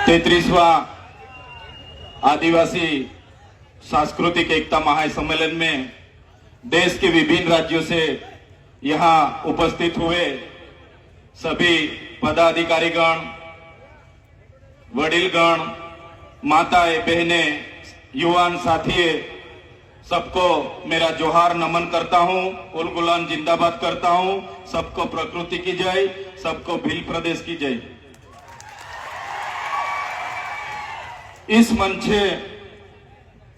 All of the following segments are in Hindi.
33वां आदिवासी सांस्कृतिक एकता महासम्मेलन में देश के विभिन्न राज्यों से यहां उपस्थित हुए सभी पदाधिकारीगण, वडीलगण, माताएं, बहनें, युवान साथी, सबको मेरा जोहार नमन करता हूं, उल गुलाम जिंदाबाद करता हूं। सबको प्रकृति की जय, सबको भील प्रदेश की जय। इस मंच से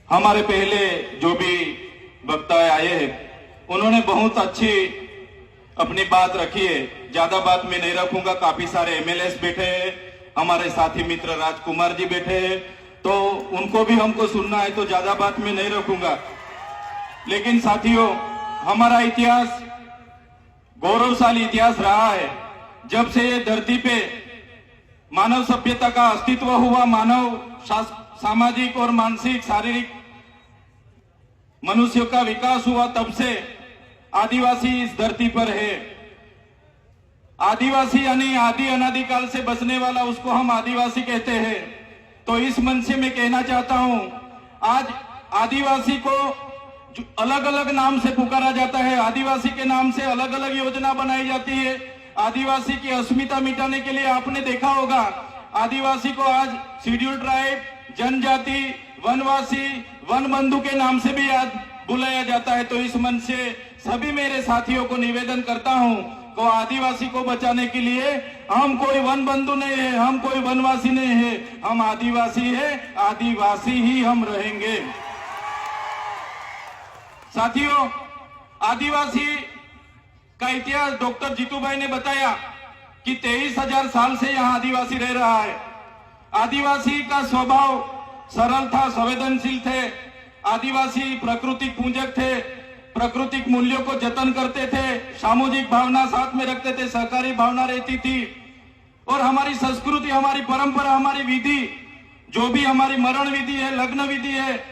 हमारे पहले जो भी वक्ता आए हैं उन्होंने बहुत अच्छी अपनी बात रखी है। ज्यादा बात मैं नहीं रखूंगा, काफी सारे एमएलएस बैठे हैं, हमारे साथी मित्र राजकुमार जी बैठे हैं, तो उनको भी हमको सुनना है, तो ज्यादा बात मैं नहीं रखूंगा। लेकिन साथियों, हमारा इतिहास गौरवशाली इतिहास रहा है। जब से ये धरती पे मानव सभ्यता का अस्तित्व हुआ, मानव सामाजिक और मानसिक शारीरिक मनुष्य का विकास हुआ, तब से आदिवासी इस धरती पर है। आदिवासी यानी आदि अनादिकाल से बसने वाला, उसको हम आदिवासी कहते हैं। तो इस मंच से मैं कहना चाहता हूं, आज आदिवासी को अलग अलग नाम से पुकारा जाता है, आदिवासी के नाम से अलग अलग योजना बनाई जाती है। आदिवासी की अस्मिता मिटाने के लिए आपने देखा होगा, आदिवासी को आज शेड्यूल ट्राइब, जनजाति, वनवासी, वन बंधु के नाम से भी आज बुलाया जाता है। तो इस मंच से सभी मेरे साथियों को निवेदन करता हूं को आदिवासी को बचाने के लिए हम कोई वन बंधु नहीं है, हम कोई वनवासी नहीं है, हम आदिवासी है, आदिवासी ही हम रहेंगे। साथियों, आदिवासी का इतिहास डॉक्टर जीतू भाई ने बताया कि 23,000 साल से यहाँ आदिवासी रह रहा है। आदिवासी का स्वभाव सरल था, संवेदनशील थे। आदिवासी प्राकृतिक पूजक थे, प्राकृतिक मूल्यों को जतन करते थे, सामूहिक भावना साथ में रखते थे, सहकारी भावना रहती थी। और हमारी संस्कृति, हमारी परंपरा, हमारी विधि, जो भी हमारी मरण विधि है, लग्न विधि है,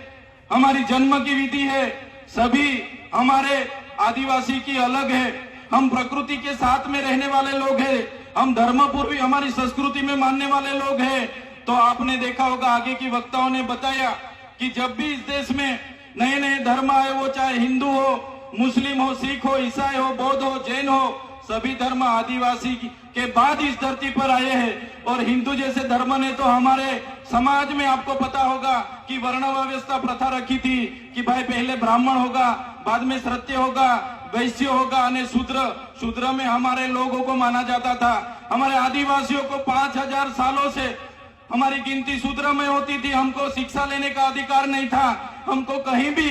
हमारी जन्म की विधि है, सभी हमारे आदिवासी की अलग है। हम प्रकृति के साथ में रहने वाले लोग हैं, हम धर्मपूर्वी हमारी संस्कृति में मानने वाले लोग हैं। तो आपने देखा होगा, आगे की वक्ताओं ने बताया कि जब भी इस देश में नए नए धर्म आए, वो चाहे हिंदू हो, मुस्लिम हो, सिख हो, ईसाई हो, बौद्ध हो, जैन हो, सभी धर्म आदिवासी के बाद इस धरती पर आए हैं। और हिंदू जैसे धर्म ने तो हमारे समाज में आपको पता होगा कि वर्ण व्यवस्था प्रथा रखी थी कि भाई पहले ब्राह्मण होगा, बाद में क्षत्रिय होगा, वैश्य होगा, और शूद्र में हमारे लोगों को माना जाता था। हमारे आदिवासियों को 5,000 सालों से हमारी गिनती शूद्र में होती थी। हमको शिक्षा लेने का अधिकार नहीं था, हमको कहीं भी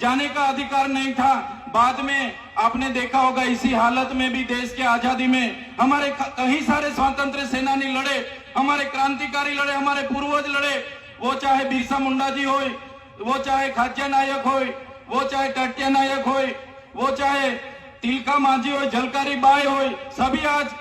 जाने का अधिकार नहीं था। बाद में आपने देखा होगा, इसी हालत में भी देश के आजादी में हमारे कई सारे स्वतंत्र सेनानी लड़े, हमारे क्रांतिकारी लड़े, हमारे पूर्वज लड़े। वो चाहे बिरसा मुंडा जी हो, वो चाहे खाद्य नायक हो, वो चाहे टट्या नायक हो, वो चाहे तिलका माझी हो, झलकारी बाई हो, सभी आज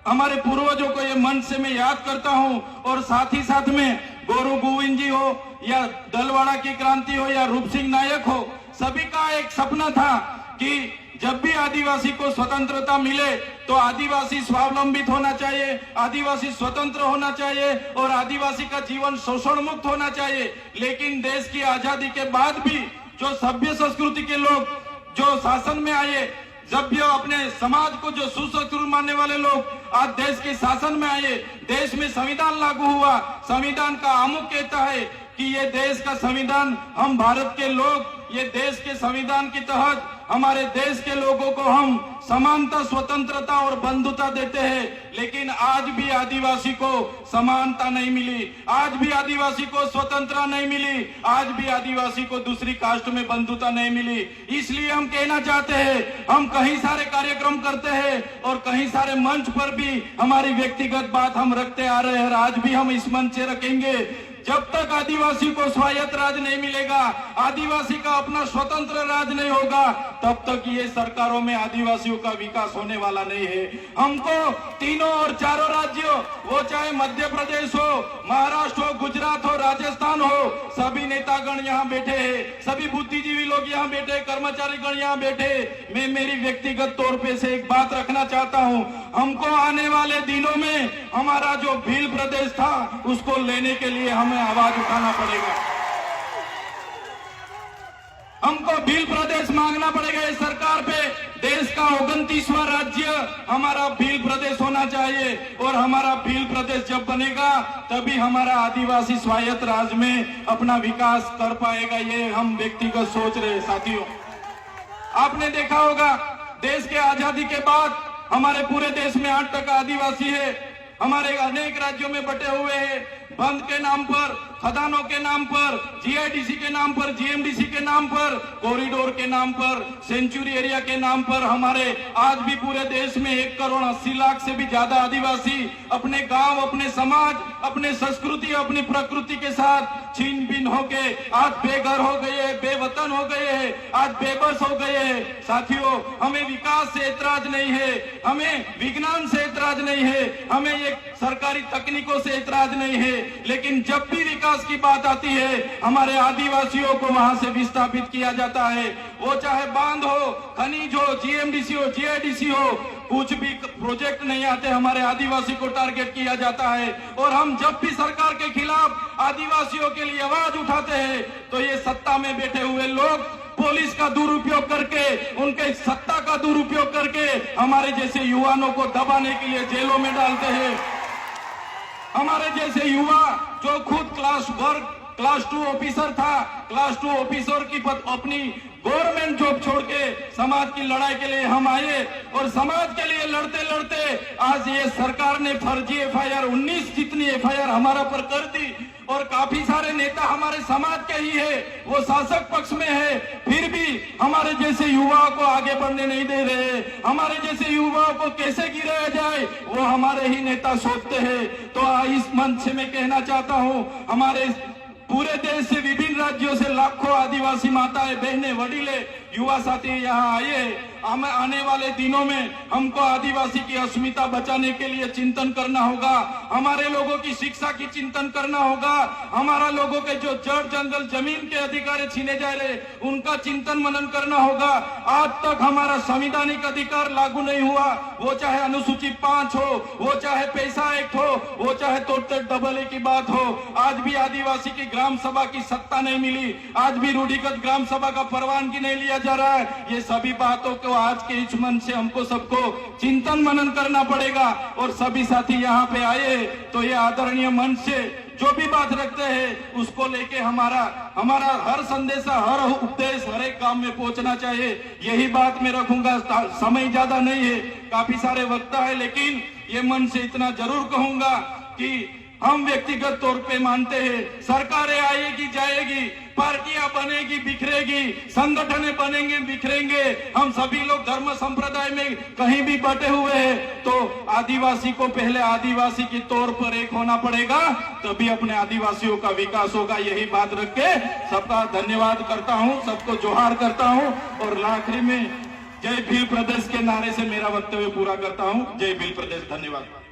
हमारे पूर्वजों को ये मंच से मैं याद करता हूं। और साथ ही साथ में गोरू गोविंद जी हो, या दलवाड़ा की क्रांति हो, या रूप सिंह नायक हो, सभी का एक सपना था कि जब भी आदिवासी को स्वतंत्रता मिले तो आदिवासी स्वावलंबित होना चाहिए, आदिवासी स्वतंत्र होना चाहिए और आदिवासी का जीवन शोषण मुक्त होना चाहिए। लेकिन देश की आजादी के बाद भी जो सभ्य संस्कृति के लोग जो शासन में आए, जब भी अपने समाज को जो सुसंस्कृत मानने वाले लोग आज देश के शासन में आए, देश में संविधान लागू हुआ। संविधान का आमुख कहता है कि ये देश का संविधान, हम भारत के लोग ये देश के संविधान के तहत हमारे देश के लोगों को हम समानता, स्वतंत्रता और बंधुता देते हैं। लेकिन आज भी आदिवासी को समानता नहीं मिली, आज भी आदिवासी को स्वतंत्रता नहीं मिली, आज भी आदिवासी को दूसरी कास्ट में बंधुता नहीं मिली। इसलिए हम कहना चाहते हैं, हम कई सारे कार्यक्रम करते हैं और कई सारे मंच पर भी हमारी व्यक्तिगत बात हम रखते आ रहे हैं, आज भी हम इस मंच से रखेंगे। जब तक आदिवासी को स्वायत्त राज नहीं मिलेगा, आदिवासी का अपना स्वतंत्र राज्य नहीं होगा, तब तक ये सरकारों में आदिवासियों का विकास होने वाला नहीं है। हमको तीनों और चारों राज्यों, वो चाहे मध्य प्रदेश हो, महाराष्ट्र हो, गुजरात हो, राजस्थान हो, सभी नेतागण यहाँ बैठे हैं, सभी बुद्धिजीवी लोग यहाँ बैठे, कर्मचारीगण यहाँ बैठे। मैं मेरी व्यक्तिगत तौर पे से एक बात रखना चाहता हूँ, हमको आने वाले दिनों में हमारा जो भील प्रदेश था उसको लेने के लिए हमें आवाज उठाना पड़ेगा। हमको भील प्रदेश मांगना पड़ेगा इस सरकार पे। देश का 29वां राज्य हमारा भील प्रदेश होना चाहिए, और हमारा भील प्रदेश जब बनेगा तभी हमारा आदिवासी स्वायत्त राज्य में अपना विकास कर पाएगा। ये हम व्यक्तिगत सोच रहे साथियों। आपने देखा होगा देश के आजादी के बाद हमारे पूरे देश में 8% आदिवासी है। हमारे अनेक राज्यों में बटे हुए हैं, बंद के नाम पर, खदानों के नाम पर, जीआईडीसी के नाम पर, जीएमडीसी के नाम पर, कॉरिडोर के नाम पर, सेंचुरी एरिया के नाम पर हमारे आज भी पूरे देश में 1,80,00,000 से भी ज्यादा आदिवासी अपने गांव, अपने समाज, अपने संस्कृति, अपनी प्रकृति के साथ छीन बीन होके आज बेघर हो गए, बेवतन हो गए, आज बेबस हो गए। साथियों, हमें विकास से ऐतराज नहीं है, हमें विज्ञान से ऐतराज नहीं है, हमें ये सरकारी तकनीकों से ऐतराज नहीं है, लेकिन जब भी विकास की बात आती है हमारे आदिवासियों को वहां से विस्थापित किया जाता है। वो चाहे बांध हो, खनिज हो, जीएमडीसी हो, जीआईडीसी हो, कुछ भी प्रोजेक्ट नहीं आते, हमारे आदिवासी को टारगेट किया जाता है। और हम जब भी सरकार के खिलाफ आदिवासियों के लिए आवाज उठाते हैं तो ये सत्ता में बैठे हुए लोग पुलिस का दुरुपयोग करके, उनके सत्ता का दुरुपयोग करके हमारे जैसे युवाओं को दबाने के लिए जेलों में डालते हैं। हमारे जैसे युवा जो खुद क्लास 2 ऑफिसर था, क्लास 2 ऑफिसर की अपनी गवर्नमेंट जॉब छोड़ के समाज की लड़ाई के लिए हम आए, और समाज के लिए लड़ते लड़ते आज ये सरकार ने फर्जी एफआईआर 19 जितनी एफआईआर हमारा पर कर दी, और काफी सारे नेता हमारे समाज के ही है, वो शासक पक्ष में है, फिर भी हमारे जैसे युवाओं को आगे बढ़ने नहीं दे रहे। हमारे जैसे युवाओं को कैसे गिराया जाए वो हमारे ही नेता सोचते हैं। तो इस मंच से मैं कहना चाहता हूँ, हमारे पूरे देश से, विभिन्न राज्यों से लाखों आदिवासी माताएं, बहनें, वडीले, युवा साथी यहाँ आए। आने वाले दिनों में हमको आदिवासी की अस्मिता बचाने के लिए चिंतन करना होगा, हमारे लोगों की शिक्षा की चिंतन करना होगा, हमारा लोगों के जो जड़ जंगल जमीन के अधिकार छीने जा रहे उनका चिंतन मनन करना होगा। आज तक हमारा संवैधानिक अधिकार लागू नहीं हुआ, वो चाहे अनुसूची 5 हो, वो चाहे पैसा एक्ट हो, वो चाहे तोड़ते डबल की बात हो, आज भी आदिवासी की ग्राम सभा की सत्ता नहीं मिली, आज भी रूढ़िगत ग्राम सभा का परवानगी नहीं लिया जा रहा है। ये सभी बातों को आज के इस मंच से हमको सबको चिंतन मनन करना पड़ेगा। और सभी साथी यहाँ पे आए तो ये आदरणीय मंच से जो भी बात रखते हैं उसको लेके हमारा हर संदेशा, हर उपदेश हर एक काम में पहुंचना चाहिए। यही बात मैं रखूंगा। समय ज्यादा नहीं है, काफी सारे वक्ता है, लेकिन ये मन से इतना जरूर कहूंगा कि हम व्यक्तिगत तौर पे मानते हैं सरकारें आएगी जाएगी, पार्टियां बनेगी बिखरेगी, संगठन बनेंगे बिखरेंगे, हम सभी लोग धर्म संप्रदाय में कहीं भी बटे हुए हैं, तो आदिवासी को पहले आदिवासी के तौर पर एक होना पड़ेगा, तभी अपने आदिवासियों का विकास होगा। यही बात रख के सबका धन्यवाद करता हूं, सबको जोहार करता हूं, और आखिरी में जय भील प्रदेश के नारे से मेरा वक्तव्य पूरा करता हूं। जय भील प्रदेश, धन्यवाद।